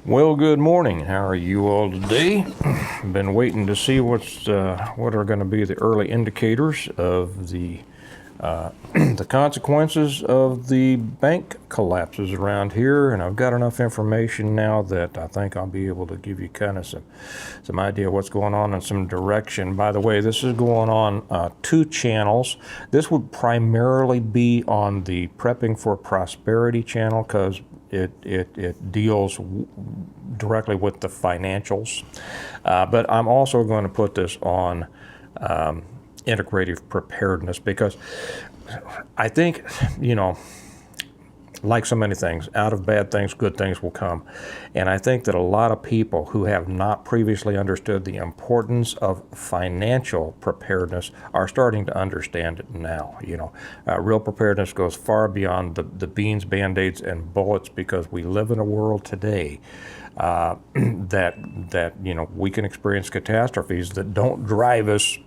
Well, good morning. How are you all today? Been waiting to see what are going to be the early indicators of the the consequences of the bank collapses around here, and I've got enough information now that I think I'll be able to give you kind of some idea of what's going on and some direction. By the way, this is going on two channels. This would primarily be on the Prepping for Prosperity channel because it deals directly with the financials. But I'm also going to put this on integrative preparedness because I think, like so many things, out of bad things, good things will come. And I think that a lot of people who have not previously understood the importance of financial preparedness are starting to understand it now. Real preparedness goes far beyond the beans, Band-Aids, and bullets because we live in a world today that we can experience catastrophes that don't drive us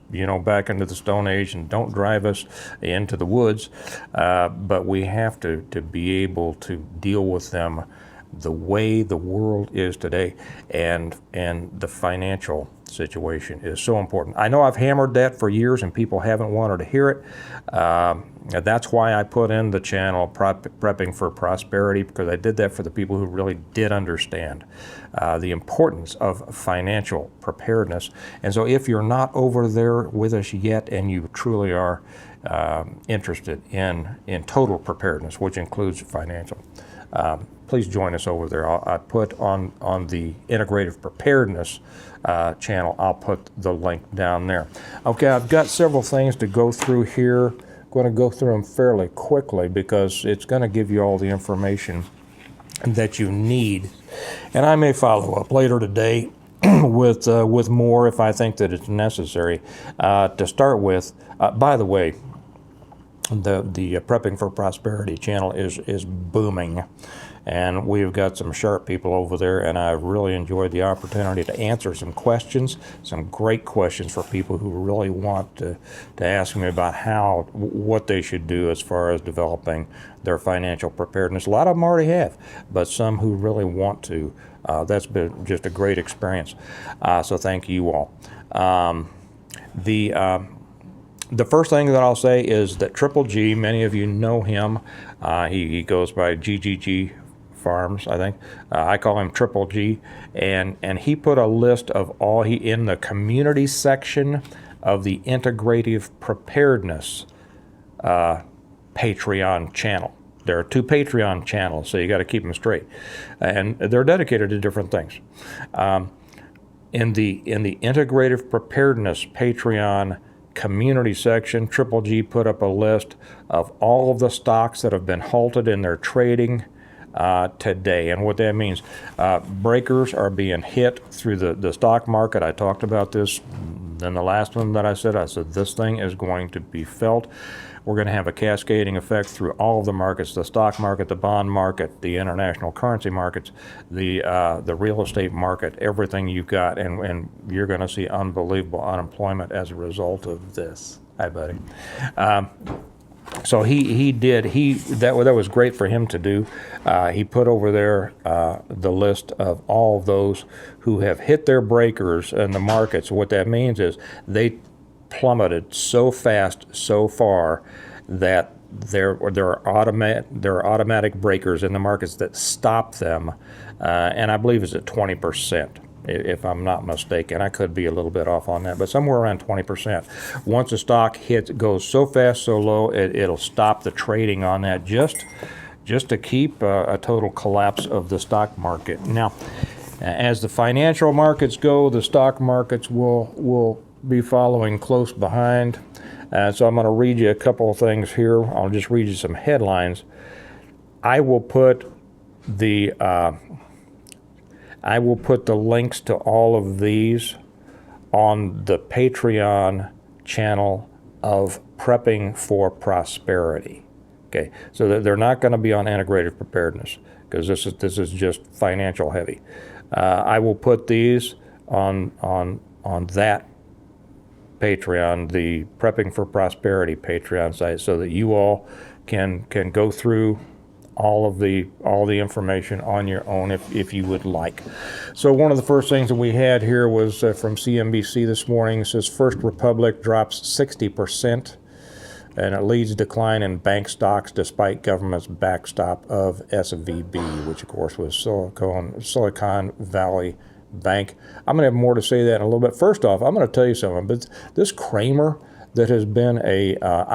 back into the Stone Age and don't drive us into the woods, but we have to be able to deal with them the way the world is today, and the financial situation is so important. I know I've hammered that for years and people haven't wanted to hear it. That's why I put in the channel Prepping for Prosperity, because I did that for the people who really did understand the importance of financial preparedness. And so if you're not over there with us yet and you truly are interested in total preparedness, which includes financial, please join us over there. I put on the Integrative Preparedness channel, I'll put the link down there. Okay, I've got several things to go through here. I'm going to go through them fairly quickly because it's going to give you all the information that you need. And I may follow up later today with more if I think that it's necessary. To start with, by the way, the Prepping for Prosperity channel is booming, and we've got some sharp people over there, and I've really enjoyed the opportunity to answer some questions, some great questions for people who really want to ask me about what they should do as far as developing their financial preparedness. A lot of them already have, but some who really want to. That's been just a great experience, so thank you all. The first thing that I'll say is that Triple G, many of you know him. He goes by GGG Farms, I think. I call him Triple G. And he put a list of in the community section of the Integrative Preparedness Patreon channel. There are two Patreon channels, so you got to keep them straight. And they're dedicated to different things. In the Integrative Preparedness Patreon community section, Triple G put up a list of all of the stocks that have been halted in their trading today. And what that means, breakers are being hit through the stock market. I talked about this in the last one that I said this thing is going to be felt. We're going to have a cascading effect through all of the markets, the stock market, the bond market, the international currency markets, the real estate market, everything you've got, and you're going to see unbelievable unemployment as a result of this. Hi, buddy. So that was great for him to do. He put over there the list of all of those who have hit their breakers in the markets. What that means is they plummeted so fast, so far, that there are automatic breakers in the markets that stop them, and I believe it's at 20%, if I'm not mistaken. I could be a little bit off on that, but somewhere around 20%. Once a stock goes so fast, so low, it'll stop the trading on that just to keep a total collapse of the stock market. Now, as the financial markets go, the stock markets will be following close behind. So I'm going to read you a couple of things here. I'll just read you some headlines. I will put the links to all of these on the Patreon channel of Prepping for Prosperity. Okay, so they're not going to be on Integrative Preparedness because this is just financial heavy. I will put these on that Patreon, the Prepping for Prosperity Patreon site, so that you all can go through all the information on your own if you would like. So one of the first things that we had here was from CNBC this morning. It says First Republic drops 60%, and it leads decline in bank stocks despite government's backstop of SVB, which of course was Silicon Valley Bank. I'm going to have more to say that in a little bit. First off, I'm going to tell you something, but this Kramer that has been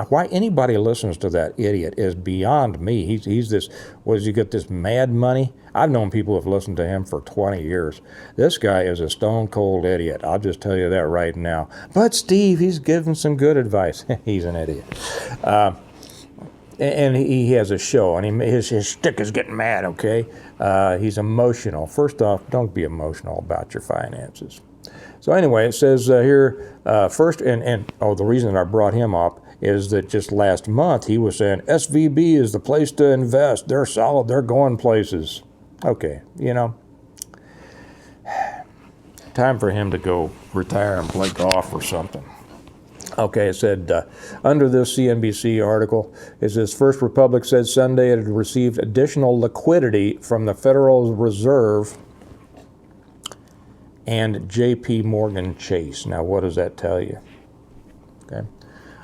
why anybody listens to that idiot is beyond me. He's this, what does he get, this mad money? I've known people who have listened to him for 20 years. This guy is a stone cold idiot. I'll just tell you that right now. But Steve, he's giving some good advice. He's an idiot. And he has a show, and his shtick is getting mad, okay? He's emotional. First off, don't be emotional about your finances. So anyway, it says here, first, the reason I brought him up is that just last month he was saying, SVB is the place to invest. They're solid. They're going places. Okay, time for him to go retire and play golf or something. Okay, it said, under this CNBC article, it says, First Republic said Sunday it had received additional liquidity from the Federal Reserve and J.P. Morgan Chase. Now, what does that tell you? Okay.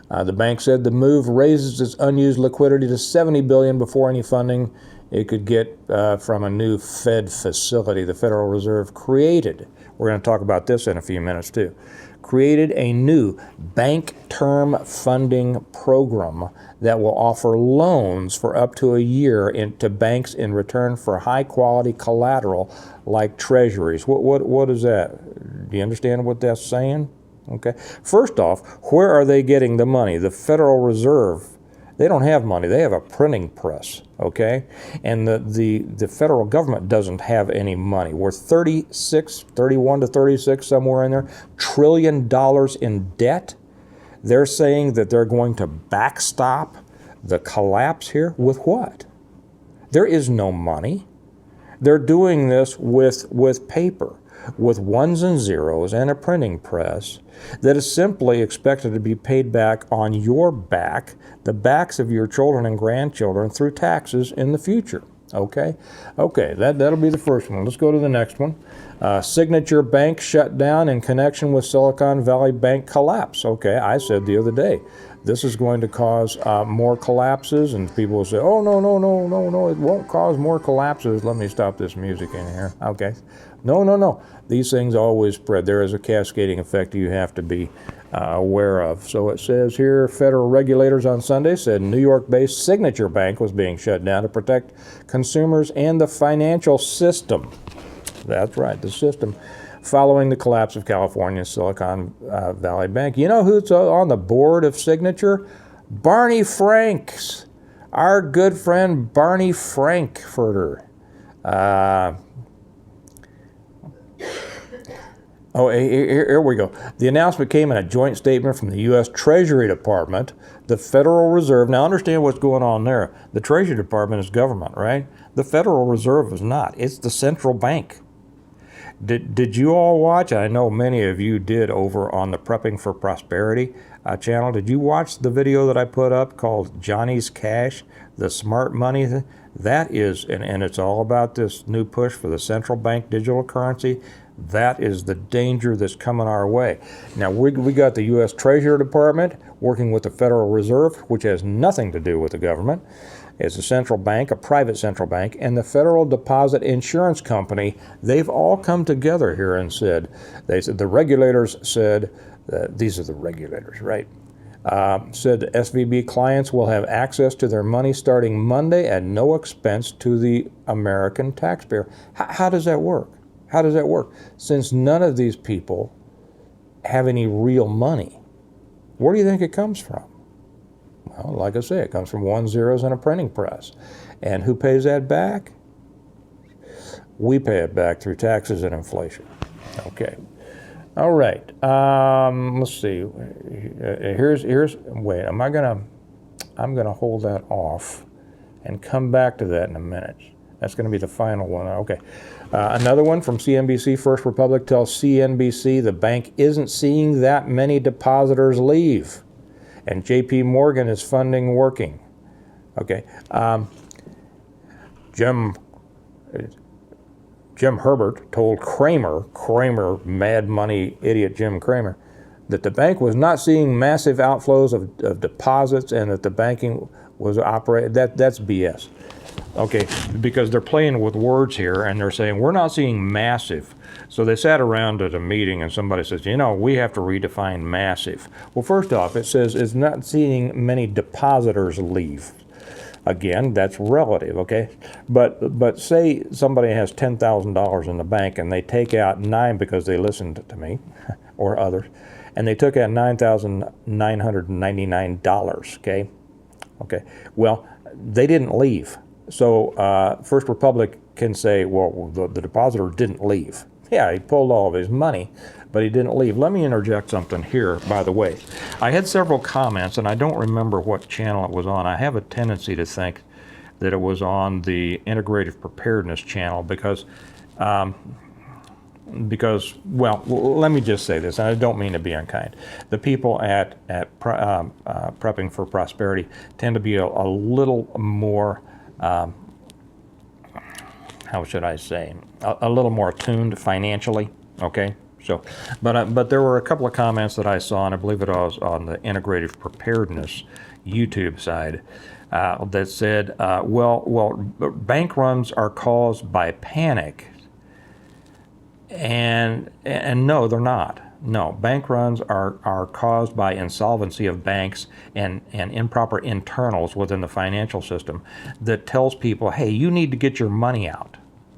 The bank said the move raises its unused liquidity to $70 billion before any funding it could get from a new Fed facility the Federal Reserve created. We're going to talk about this in a few minutes, too. Created a new bank term funding program that will offer loans for up to a year to banks in return for high-quality collateral like treasuries. What is that? Do you understand what that's saying? Okay. First off, where are they getting the money? The Federal Reserve. They don't have money. They have a printing press, okay? And the federal government doesn't have any money. We're 31 to 36, somewhere in there, $1 trillion in debt. They're saying that they're going to backstop the collapse here with what? There is no money. They're doing this with paper, with ones and zeros and a printing press that is simply expected to be paid back on your back, the backs of your children and grandchildren through taxes in the future. Okay? Okay, that'll be the first one. Let's go to the next one. Signature Bank shut down in connection with Silicon Valley Bank collapse. Okay, I said the other day, this is going to cause more collapses, and people will say, oh, no, it won't cause more collapses. Let me stop this music in here. Okay. No. These things always spread. There is a cascading effect you have to be aware of. So it says here, federal regulators on Sunday said New York-based Signature Bank was being shut down to protect consumers and the financial system. That's right, the system, following the collapse of California's Silicon Valley Bank. You know who's on the board of Signature? Barney Franks, our good friend Barney Frankfurter. Here we go. The announcement came in a joint statement from the U.S. Treasury Department, the Federal Reserve. Now, understand what's going on there. The Treasury Department is government, right? The Federal Reserve is not. It's the central bank. Did you all watch? I know many of you did over on the Prepping for Prosperity channel. Did you watch the video that I put up called Johnny's Cash, the smart money? That is, and it's all about this new push for the central bank digital currency. That is the danger that's coming our way. Now, we got the U.S. Treasury Department working with the Federal Reserve, which has nothing to do with the government. It's a central bank, a private central bank, and the Federal Deposit Insurance Company. They've all come together here and said, the regulators said, these are the regulators, right? Said SVB clients will have access to their money starting Monday at no expense to the American taxpayer. How does that work? How does that work? Since none of these people have any real money, where do you think it comes from? Well, like I say, it comes from ones, zeros, and a printing press. And who pays that back? We pay it back through taxes and inflation. Okay. All right. Let's see. Wait, I'm gonna hold that off and come back to that in a minute. That's going to be the final one. Okay. Another one from CNBC. First Republic tells CNBC the bank isn't seeing that many depositors leave, and J.P. Morgan is funding working. Okay. Jim Herbert told Kramer, mad money idiot Jim Kramer, that the bank was not seeing massive outflows of deposits and that the banking was operating. That's BS. Okay, because they're playing with words here and they're saying we're not seeing massive. So they sat around at a meeting and somebody says, we have to redefine massive. Well, first off, it says it's not seeing many depositors leave. Again, that's relative, okay? But say somebody has $10,000 in the bank and they take out 9 because they listened to me or others, and they took out $9,999, okay? Okay, well, they didn't leave. So First Republic can say, well, the depositor didn't leave. Yeah, he pulled all of his money, but he didn't leave. Let me interject something here, by the way. I had several comments, and I don't remember what channel it was on. I have a tendency to think that it was on the Integrative Preparedness channel because, well, let me just say this, and I don't mean to be unkind. The people at Prepping for Prosperity tend to be a little more, how should I say, a little more attuned financially, okay? So, but there were a couple of comments that I saw, and I believe it was on the Integrative Preparedness YouTube side, that said, well, bank runs are caused by panic, and no, they're not. No, bank runs are caused by insolvency of banks and improper internals within the financial system that tells people, hey, you need to get your money out.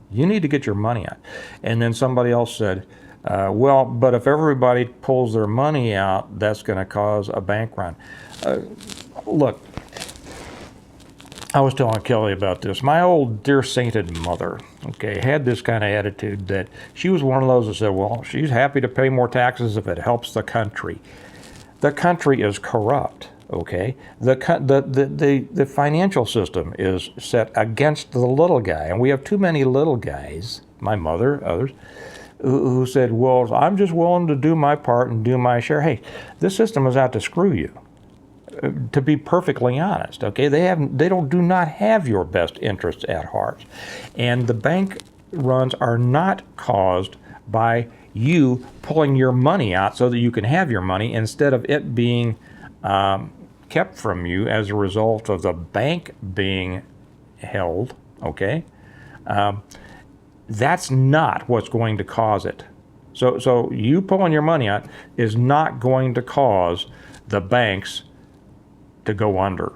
You need to get your money out. And then somebody else said, well, but if everybody pulls their money out, that's going to cause a bank run. Look, I was telling Kelly about this. My old dear sainted mother, okay, had this kind of attitude that she was one of those that said, well, she's happy to pay more taxes if it helps the country. The country is corrupt, okay? The financial system is set against the little guy, and we have too many little guys, my mother, others, who said, well, I'm just willing to do my part and do my share. Hey, this system is out to screw you. To be perfectly honest, okay, they do not have your best interests at heart, and the bank runs are not caused by you pulling your money out so that you can have your money instead of it being kept from you as a result of the bank being held. Okay, that's not what's going to cause it. So you pulling your money out is not going to cause the banks to go under.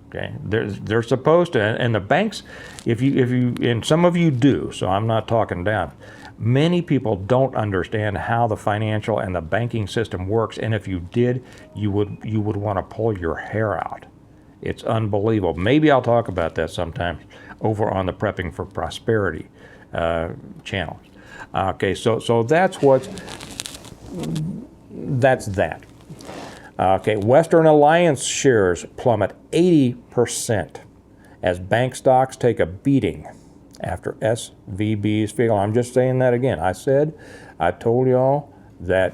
Okay, they're supposed to, and the banks, if you, and some of you do, so I'm not talking down. Many people don't understand how the financial and the banking system works, and if you did, you would want to pull your hair out. It's unbelievable. Maybe I'll talk about that sometime over on the Prepping for Prosperity channel. Okay, so that's that. Okay, Western Alliance shares plummet 80% as bank stocks take a beating after SVB's failure. I'm just saying that again. I told y'all that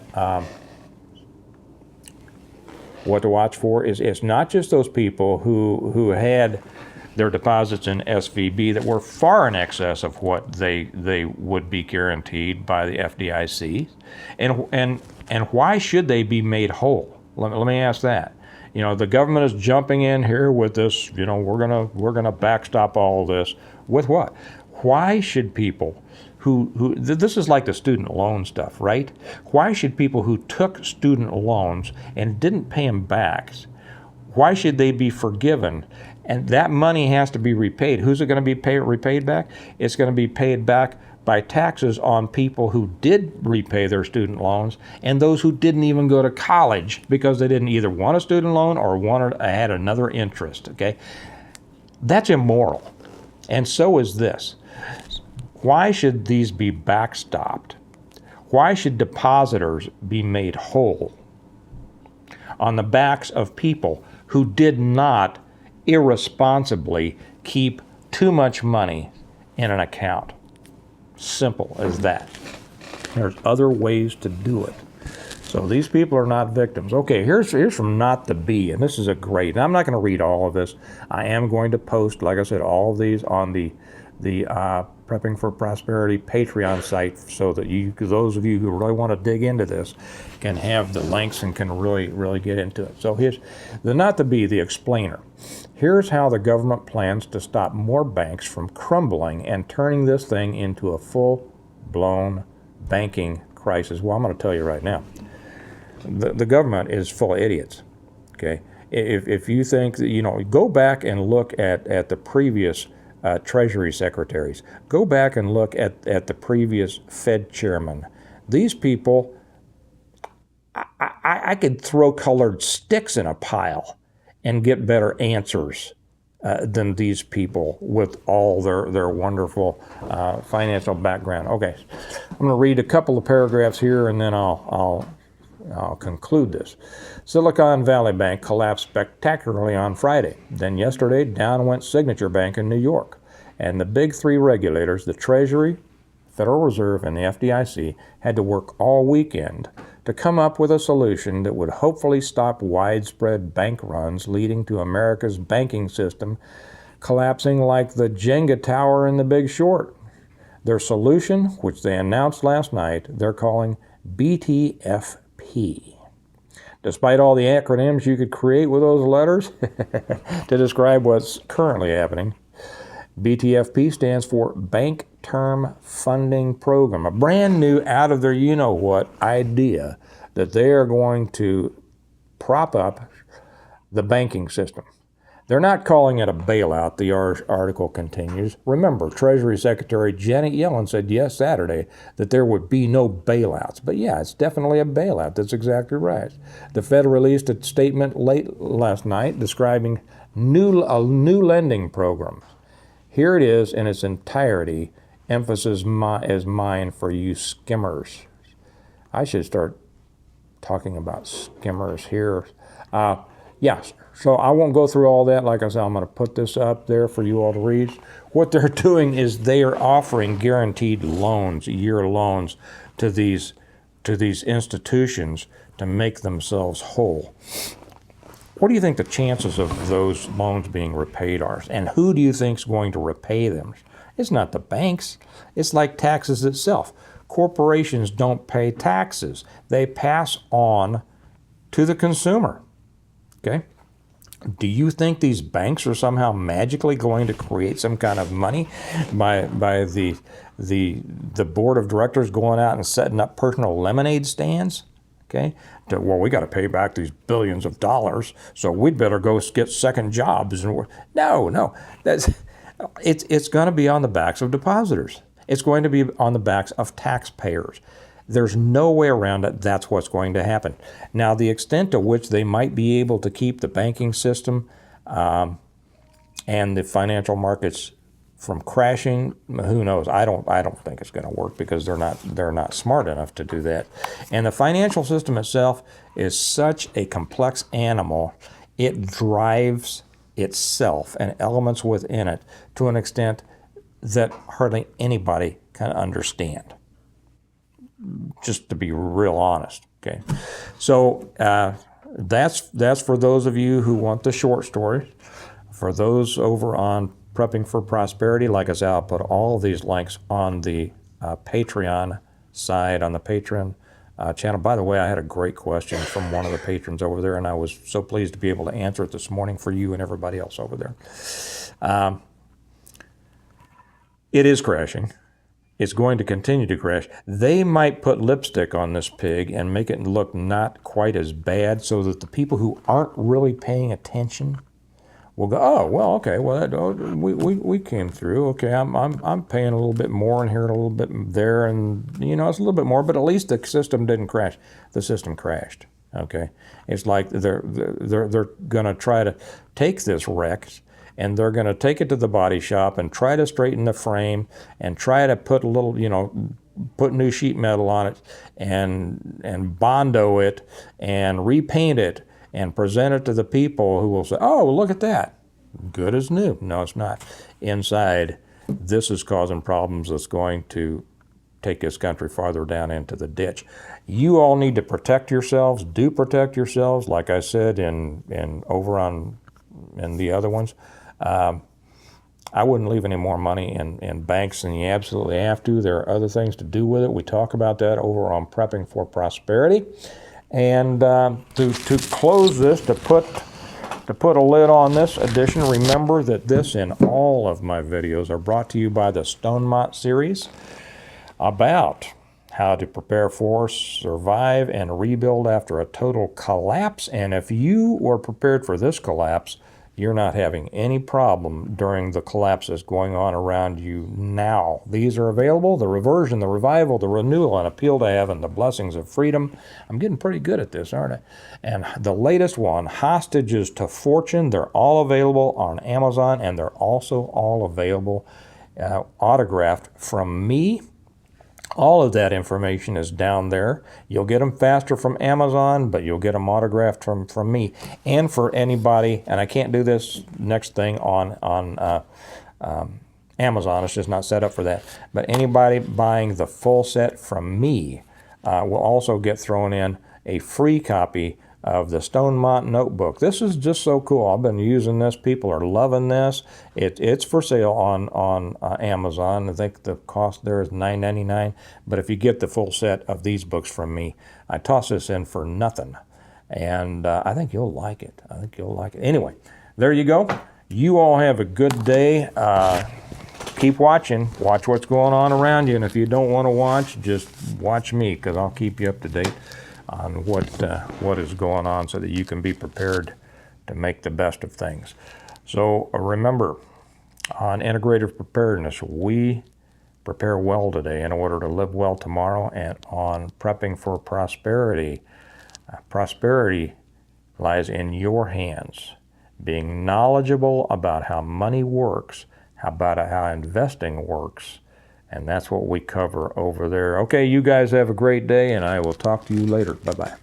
what to watch for is it's not just those people who had their deposits in SVB that were far in excess of what they would be guaranteed by the FDIC, and why should they be made whole? Let me ask that. The government is jumping in here with this, we're gonna backstop all of this. With what? Why should people who this is like the student loan stuff, right? Why should people who took student loans and didn't pay them back, why should they be forgiven? And that money has to be repaid. Who's it going to be repaid back? It's going to be paid back by taxes on people who did repay their student loans and those who didn't even go to college because they didn't either want a student loan or had another interest, okay? That's immoral. And so is this. Why should these be backstopped? Why should depositors be made whole on the backs of people who did not irresponsibly keep too much money in an account? Simple as that. There's other ways to do it. So these people are not victims. Okay, here's from Not the Bee, and this is a great, and I'm not going to read all of this. I am going to post, like I said, all of these on the the Prepping for Prosperity Patreon site so that those of you who really want to dig into this can have the links and can really get into it. So here's the explainer. Here's how the government plans to stop more banks from crumbling and turning this thing into a full-blown banking crisis. Well, I'm going to tell you right now, the government is full of idiots. Okay, if you think that, go back and look at the previous Treasury secretaries. Go back and look at the previous Fed chairman. These people, I could throw colored sticks in a pile and get better answers than these people with all their wonderful financial background. Okay, I'm going to read a couple of paragraphs here, and then I'll conclude this. Silicon Valley Bank collapsed spectacularly on Friday. Then yesterday, down went Signature Bank in New York. And the big three regulators, the Treasury, Federal Reserve, and the FDIC, had to work all weekend to come up with a solution that would hopefully stop widespread bank runs, leading to America's banking system collapsing like the Jenga tower in The Big Short. Their solution, which they announced last night, they're calling BTFP. Despite all the acronyms you could create with those letters to describe what's currently happening, BTFP stands for Bank Term Funding Program, a brand new out of their you-know-what idea that they are going to prop up the banking system. They're not calling it a bailout, the article continues. Remember, Treasury Secretary Janet Yellen said Saturday that there would be no bailouts. But yeah, it's definitely a bailout. That's exactly right. The Fed released a statement late last night describing a new lending program. Here it is in its entirety. Emphasis is mine for you skimmers. I should start talking about skimmers here. Yes. So I won't go through all that. Like I said, I'm going to put this up there for you all to read. What they're doing is they are offering guaranteed loans, year loans, to these institutions to make themselves whole. What do you think the chances of those loans being repaid are? And who do you think is going to repay them? It's not the banks. It's like taxes itself. Corporations don't pay taxes. They pass on to the consumer. Okay? Do you think these banks are somehow magically going to create some kind of money by the board of directors going out and setting up personal lemonade stands? Okay, well, we got to pay back these billions of dollars, so we'd better go get second jobs. No, it's going to be on the backs of depositors. It's going to be on the backs of taxpayers. There's no way around it. That's what's going to happen. Now, the extent to which they might be able to keep the banking system and the financial markets from crashing, who knows? I don't think it's going to work because they're not smart enough to do that. And the financial system itself is such a complex animal. It drives itself and elements within it to an extent that hardly anybody can understand. Just to be real honest, okay? So that's for those of you who want the short stories. For those over on Prepping for Prosperity, like I said, I'll put all of these links on the Patreon side, on the Patreon channel. By the way, I had a great question from one of the patrons over there, and I was so pleased to be able to answer it this morning for you and everybody else over there. It is crashing. It's going to continue to crash. They might put lipstick on this pig and make it look not quite as bad so that the people who aren't really paying attention will go, oh, well, okay, well, we came through. Okay, I'm paying a little bit more and here and a little bit there, and it's a little bit more, but at least the system didn't crash. The system crashed. Okay, it's like they're going to try to take this wreck, and they're going to take it to the body shop and try to straighten the frame and try to put a little, put new sheet metal on it and Bondo it and repaint it and present it to the people who will say, oh, look at that. Good as new. No, it's not. Inside, this is causing problems that's going to take this country farther down into the ditch. You all need to protect yourselves. Do protect yourselves, like I said in over on in the other ones. I wouldn't leave any more money in banks than you absolutely have to. There are other things to do with it. We talk about that over on Prepping for Prosperity. And to close this, to put a lid on this edition, remember that this and all of my videos are brought to you by the Stonemont series about how to prepare for, survive, and rebuild after a total collapse. And if you were prepared for this collapse, you're not having any problem during the collapses going on around you now. These are available: the reversion, the revival, the renewal, and appeal to heaven, the blessings of freedom. I'm getting pretty good at this, aren't I? And the latest one, hostages to fortune. They're all available on Amazon, and they're also all available autographed from me. All of that information is down there. You'll get them faster from Amazon, but you'll get them autographed from me. And for anybody, and I can't do this next thing on Amazon, it's just not set up for that. But anybody buying the full set from me will also get thrown in a free copy of the Stonemont notebook. This is just so cool. I've been using this. People are loving this. It's for sale on Amazon. I think the cost there is $9.99. But if you get the full set of these books from me, I toss this in for nothing. And I think you'll like it. I think you'll like it. Anyway, there you go. You all have a good day. Keep watching. Watch what's going on around you. And if you don't want to watch, just watch me, because I'll keep you up to date on what is going on, so that you can be prepared to make the best of things. So remember, on Integrative Preparedness, we prepare well today in order to live well tomorrow. And on Prepping for Prosperity, prosperity lies in your hands. Being knowledgeable about how money works, about how investing works, and that's what we cover over there. Okay, you guys have a great day, and I will talk to you later. Bye-bye.